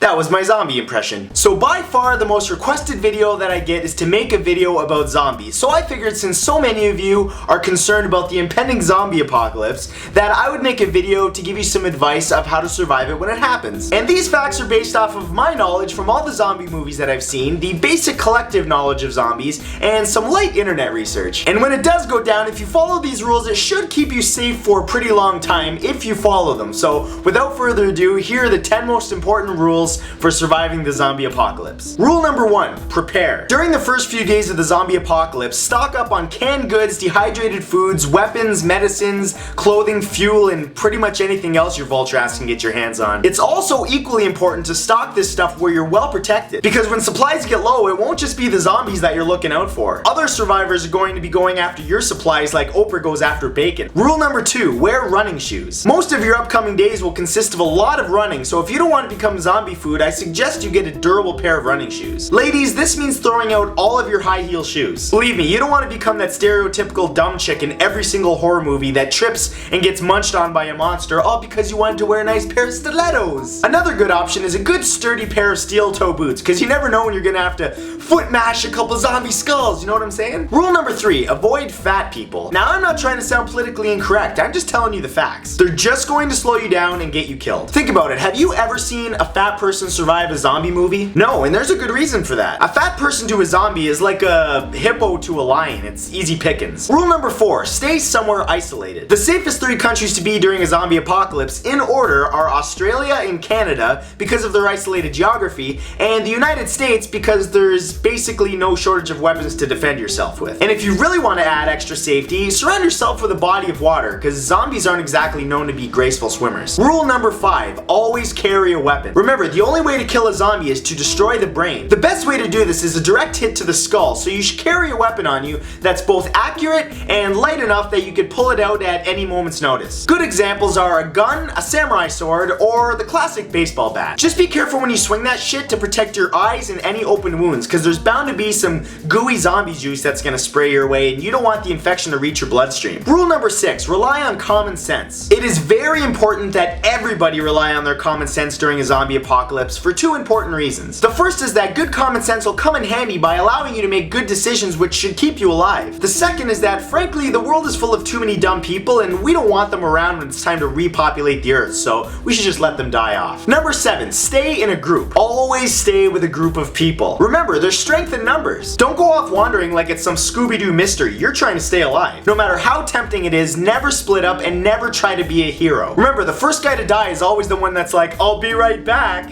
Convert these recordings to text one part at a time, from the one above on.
That was my zombie impression. So by far the most requested video that I get is to make a video about zombies. So I figured since so many of you are concerned about the impending zombie apocalypse, that I would make a video to give you some advice of how to survive it when it happens. And these facts are based off of my knowledge from all the zombie movies that I've seen, the basic collective knowledge of zombies, and some light internet research. And when it does go down, if you follow these rules, it should keep you safe for a pretty long time if you follow them. So without further ado, here are the 10 most important rules for surviving the zombie apocalypse. Rule number 1, prepare. During the first few days of the zombie apocalypse, stock up on canned goods, dehydrated foods, weapons, medicines, clothing, fuel, and pretty much anything else your vulture ass can get your hands on. It's also equally important to stock this stuff where you're well protected, because when supplies get low, it won't just be the zombies that you're looking out for. Other survivors are going to be going after your supplies like Oprah goes after bacon. Rule number 2, wear running shoes. Most of your upcoming days will consist of a lot of running, so if you don't want to become zombie food, I suggest you get a durable pair of running shoes. Ladies, this means throwing out all of your high heel shoes. Believe me, you don't want to become that stereotypical dumb chick in every single horror movie that trips and gets munched on by a monster all because you wanted to wear a nice pair of stilettos. Another good option is a good sturdy pair of steel toe boots, because you never know when you're gonna have to foot mash a couple zombie skulls, you know what I'm saying? Rule number 3, avoid fat people. Now I'm not trying to sound politically incorrect, I'm just telling you the facts. They're just going to slow you down and get you killed. Think about it, have you ever seen a fat person survive a zombie movie? No, and there's a good reason for that. A fat person to a zombie is like a hippo to a lion, it's easy pickings. Rule number 4, stay somewhere isolated. The safest 3 countries to be during a zombie apocalypse in order are Australia and Canada because of their isolated geography, and the United States because there's basically no shortage of weapons to defend yourself with. And if you really want to add extra safety, surround yourself with a body of water, because zombies aren't exactly known to be graceful swimmers. Rule number 5, always carry a weapon. Remember, the only way to kill a zombie is to destroy the brain. The best way to do this is a direct hit to the skull, so you should carry a weapon on you that's both accurate and light enough that you could pull it out at any moment's notice. Good examples are a gun, a samurai sword, or the classic baseball bat. Just be careful when you swing that shit to protect your eyes and any open wounds, because there's bound to be some gooey zombie juice that's gonna spray your way and you don't want the infection to reach your bloodstream. Rule number 6, rely on common sense. It is very important that everybody rely on their common sense during a zombie apocalypse for 2 important reasons. The first is that good common sense will come in handy by allowing you to make good decisions which should keep you alive. The second is that frankly the world is full of too many dumb people and we don't want them around when it's time to repopulate the earth, so we should just let them die off. Number 7, stay in a group. Always stay with a group of people. Remember, there's strength in numbers. Don't go off wandering like it's some Scooby-Doo mystery. You're trying to stay alive. No matter how tempting it is, never split up and never try to be a hero. Remember, the first guy to die is always the one that's like, I'll be right back.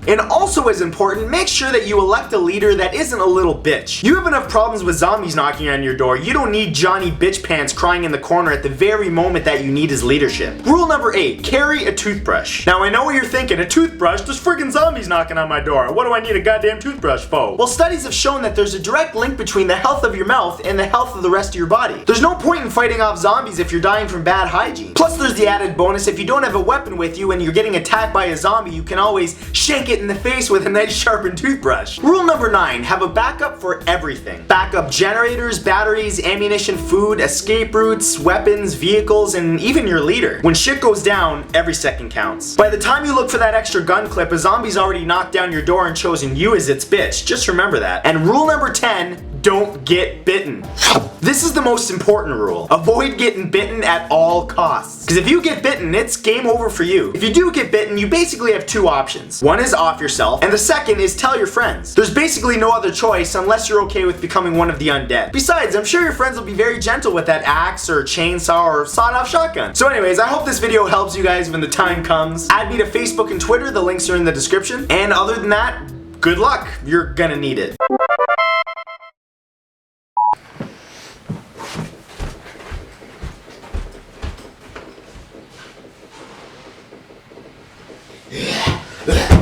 And also as important, make sure that you elect a leader that isn't a little bitch. You have enough problems with zombies knocking on your door. You don't need Johnny Bitch Pants crying in the corner at the very moment that you need his leadership. Rule number 8, carry a toothbrush. Now I know what you're thinking, a toothbrush? There's friggin' zombies knocking on my door. What do I need a goddamn toothbrush for? Well, studies have shown that there's a direct link between the health of your mouth and the health of the rest of your body. There's no point in fighting off zombies if you're dying from bad hygiene. Plus there's the added bonus, if you don't have a weapon with you and you're getting attacked by a zombie, you can always shank it in the face with a nice sharpened toothbrush. Rule number 9, have a backup for everything. Backup generators, batteries, ammunition, food, escape routes, weapons, vehicles, and even your leader. When shit goes down, every second counts. By the time you look for that extra gun clip, a zombie's already knocked down your door and chosen you as its bitch. Just remember that. And rule number 10, don't get bitten. This is the most important rule. Avoid getting bitten at all costs. Because if you get bitten, it's game over for you. If you do get bitten, you basically have 2 options. One is off yourself, and the second is tell your friends. There's basically no other choice unless you're okay with becoming one of the undead. Besides, I'm sure your friends will be very gentle with that axe or chainsaw or sawed-off shotgun. So anyways, I hope this video helps you guys when the time comes. Add me to Facebook and Twitter, the links are in the description. And other than that, good luck. You're gonna need it. Ugh.